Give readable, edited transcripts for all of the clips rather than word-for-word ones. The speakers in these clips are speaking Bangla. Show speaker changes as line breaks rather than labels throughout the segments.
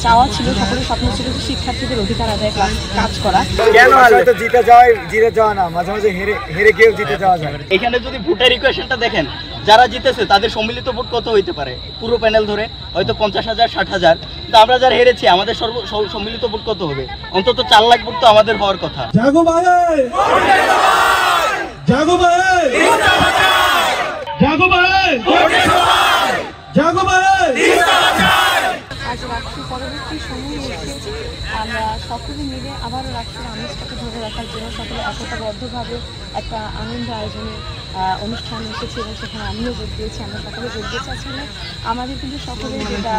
চাওয়া ছিল, সকলের স্বপ্ন ছিল যে শিক্ষার্থীদের অধিকার আদায়ে কাজ করা।
কেন হয়তো জিতে যাওয়া না, মাঝে মাঝে হেরে গিয়েও জিতে যাওয়া যায়।
এখানে যদি ভোটের ইকুয়েশনটা দেখেন, যারা জিতেছে তাদের সম্মিলিত ভোট কত হইতে পারে? পুরো প্যানেল ধরে হয়তো 50,000 60,000, কিন্তু আমরা যারা হেরেছি আমাদের সম্মিলিত ভোট কত হবে? অন্তত 4 লাখ ভোট তো আমাদের হওয়ার কথা।
জাগো ভাই, জাগো ভাই, জাগো ভাই, জাগো ভাই।
আজ রাষ্ট্র পরবর্তী সময়ে এসে আমরা সকলে মিলে আবারও রাষ্ট্রের আমেজটাকে ধরে রাখার জন্য সকলে একতাবদ্ধভাবে একটা আনন্দ আয়োজনের অনুষ্ঠানে এসেছি এবং সেখানে আমিও যোগ দিয়েছি, আমরা সকলে যোগ দিয়েছি। আসলে আমাদের কিন্তু সকলের যেটা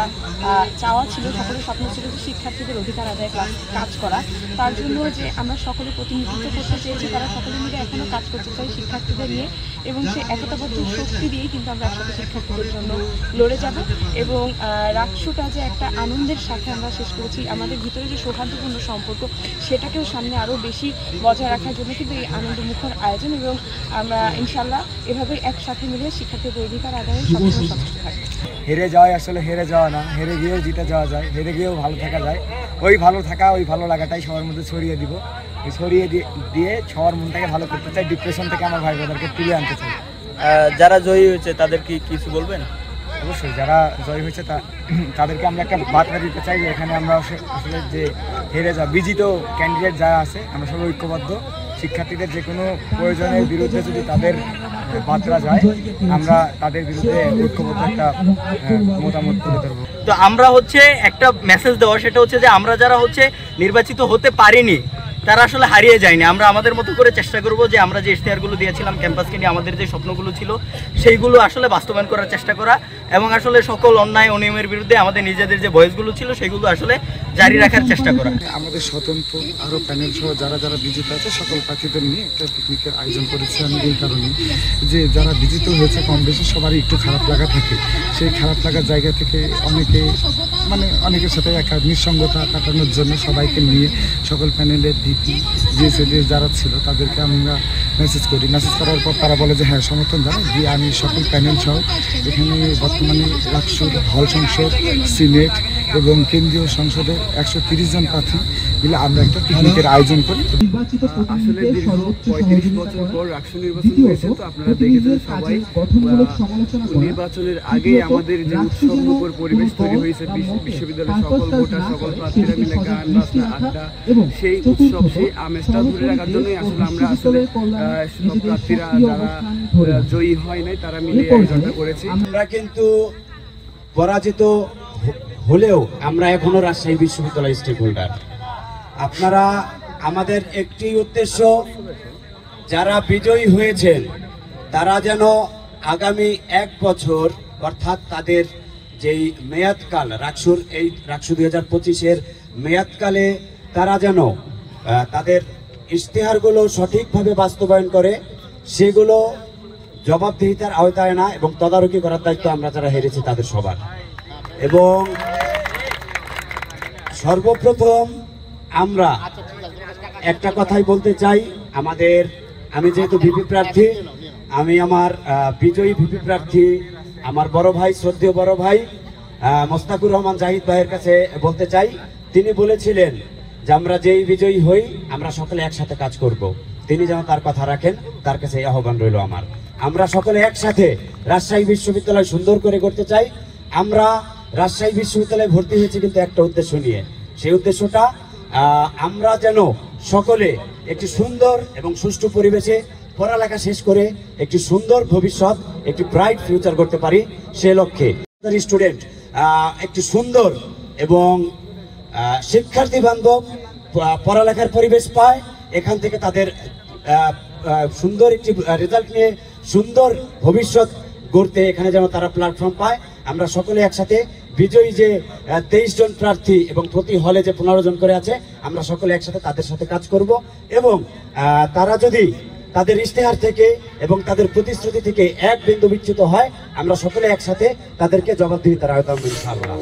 চাওয়া ছিল, সকলের স্বপ্ন ছিল যে শিক্ষার্থীদের অধিকার আদায়ে কাজ করা। তার জন্য যে আমরা সকলে প্রতিনিধিত্ব করতে চেয়েছি, তারা সকলে মিলে এখনও কাজ করতে চাই শিক্ষার্থীদের নিয়ে, এবং সেই একতাবদ্ধ শক্তি দিয়েই কিন্তু আমরা একসাথে শিক্ষার্থীদের জন্য লড়ে যাব। এবং রাষ্ট্রটা যে একটা আনন্দের সাথে আমরা শেষ করেছি, আমাদের ভিতরে যে সৌহার্দ্যপূর্ণ সম্পর্ক সেটাকেও সামনে আরও বেশি বজায় রাখার জন্য কিন্তু এই আনন্দমুখর আয়োজন, এবং আমরা ইনশাল্লাহ এভাবে একসাথে মিলে শিক্ষার্থীদের অধিকার আদায়ে সবসময় সচেষ্ট থাকবে।
হেরে যাওয়া আসলে হেরে যাওয়া না, হেরে গিয়েও জিতে যাওয়া যায়, হেরে গিয়েও ভালো থাকা যায়। ওই ভালো থাকা, ওই ভালো লাগাটাই সবার মধ্যে ছড়িয়ে দিব, ছড়িয়ে দিয়ে সবার মনটাকে ভালো করতে চাই, ডিপ্রেশন থেকে আমার ভাই বোনদেরকে তুলে আনতে চাই।
যারা জয়ী হয়েছে তাদের কি কিছু বলবেন?
অবশ্যই যারা জয় হয়েছে তাদেরকে আমরা একটা বার্তা দিতে চাই যে এখানে আমরা আসলে যে হেরে যাওয়া বিজিত ক্যান্ডিডেট যারা আছে আমরা সবাই ঐক্যবদ্ধ। শিক্ষার্থীদের যে কোনো প্রয়োজনের বিরুদ্ধে যদি তাদের বার্তা যায়, আমরা তাদের বিরুদ্ধে ঐক্যবদ্ধ একটা মতামত তুলে ধরবো।
তো আমরা একটা মেসেজ দেওয়া, সেটা হচ্ছে যে আমরা যারা নির্বাচিত হতে পারিনি তারা আসলে হারিয়ে যায়নি। আমরা আমাদের মতো করে চেষ্টা করব যে আমরা যে ইশতেহারগুলো দিয়েছিলাম ক্যাম্পাসকে নিয়ে, আমাদের যে স্বপ্নগুলো ছিল সেইগুলো আসলে বাস্তবায়ন করার চেষ্টা করা, এবং আসলে সকল অন্যায় অনিয়মের বিরুদ্ধে আমাদের নিজেদের যে ভয়েসগুলো ছিল সেগুলো আসলে জারি রাখার চেষ্টা করা।
আমাদের স্বতন্ত্র আরও প্যানেল সহ যারা বিজিত আছে সকল প্রার্থীদের নিয়ে একটা পিকনিকের আয়োজন করেছি আমি এই কারণে যে যারা বিজিত হয়েছে কম বেশি সবারই একটু খারাপ লাগা থাকে। সেই খারাপ লাগার জায়গা থেকে অনেকের সাথে একটা নিঃসঙ্গতা কাটানোর জন্য সবাইকে নিয়ে সকল প্যানেলের ডিপি জিএসএডি যারা ছিল তাদেরকে আমরা মেসেজ করার পর তারা বলে যে হ্যাঁ সমর্থন জানাই দিয়ে আমি সকল প্যানেল সহ এখানে বর্তমানে রাকসুর হল সংসদ, সিনেট এবং কেন্দ্রীয় সংসদের 130 জন প্রার্থী মিলে আমরা একটা পিকনিকের আয়োজন করি।
আসলে দীর্ঘ 35 বছর পর রাকসু নির্বাচন হয়েছে, তো আপনারা দেখেছেন সবাই নির্বাচনের আগে আমাদের যে উৎসবমুখর পরিবেশ তৈরি হয়েছে, বিশ্ববিদ্যালয়ের সকল ভোটার সকল প্রার্থীরা মিলে গান বাজনা আড্ডা, সেই উৎসব সেই আমেজটা ধরে রাখার জন্যই আসলে আমরা সব প্রার্থীরা যারা জয়ী হয় নাই তারা মিলে আয়োজনটা করেছি।
আমরা কিন্তু পরাজিত হলেও আমরা এখনো রাজশাহী বিশ্ববিদ্যালয় স্টেক হোল্ডার। আপনারা আমাদের একটি উদ্দেশ্য, যারা বিজয়ী হয়েছেন তারা যেন আগামী 1 বছর অর্থাৎ তাদের যেই মেয়াদকাল রাকসু 2025-এর মেয়াদকালে তারা যেন তাদের ইশতেহারগুলো সঠিকভাবে বাস্তবায়ন করে, সেগুলো জবাবদিহিতার আওতায় না এবং তদারকি করার দায়িত্ব আমরা যারা হেরেছি তাদের সবার। এবং সর্বপ্রথম আমরা একটা কথাই বলতে চাই, আমি যেহেতু ভিপি প্রার্থী, আমি আমার বিজয়ী ভিপি প্রার্থী আমার বড় ভাই, শ্রদ্ধেয় বড় ভাই মোস্তাকুর রহমান জাহিদ ভাইয়ের কাছে বলতে চাই। তিনি বলেছিলেন যে আমরা যেই বিজয়ী হই আমরা সকলে একসাথে কাজ করব। তিনি যেন তার কথা রাখেন, তার কাছে এই আহ্বান রইল আমার। আমরা সকলে একসাথে রাজশাহী বিশ্ববিদ্যালয় সুন্দর করে করতে চাই। আমরা রাজশাহী বিশ্ববিদ্যালয়ে ভর্তি হয়েছি কিন্তু একটা উদ্দেশ্য নিয়ে, সেই উদ্দেশ্যটা আমরা যেন সকলে একটি সুন্দর এবং সুষ্ঠু পরিবেশে পড়ালেখা শেষ করে একটি সুন্দর ভবিষ্যৎ, একটি ব্রাইট ফিউচার করতে পারি। সে লক্ষ্যে স্টুডেন্ট একটি সুন্দর এবং শিক্ষার্থী বান্ধব পড়ালেখার পরিবেশ পায়, এখান থেকে তাদের সুন্দর একটি রেজাল্ট নিয়ে সুন্দর ভবিষ্যৎ গড়তে এখানে যেন তারা প্ল্যাটফর্ম পায়। আমরা সকলে একসাথে বিজয়ী যে 23 জন প্রার্থী এবং প্রতি হলে যে 15 জন করে আছে, আমরা সকলে একসাথে তাদের সাথে কাজ করব এবং তারা যদি তাদের ইশতেহার থেকে এবং তাদের প্রতিশ্রুতি থেকে এক বিন্দু বিচ্যুত হয়, আমরা সকলে একসাথে তাদেরকে জবাবদিহিতার আওতায় আনবো ইনশাআল্লাহ।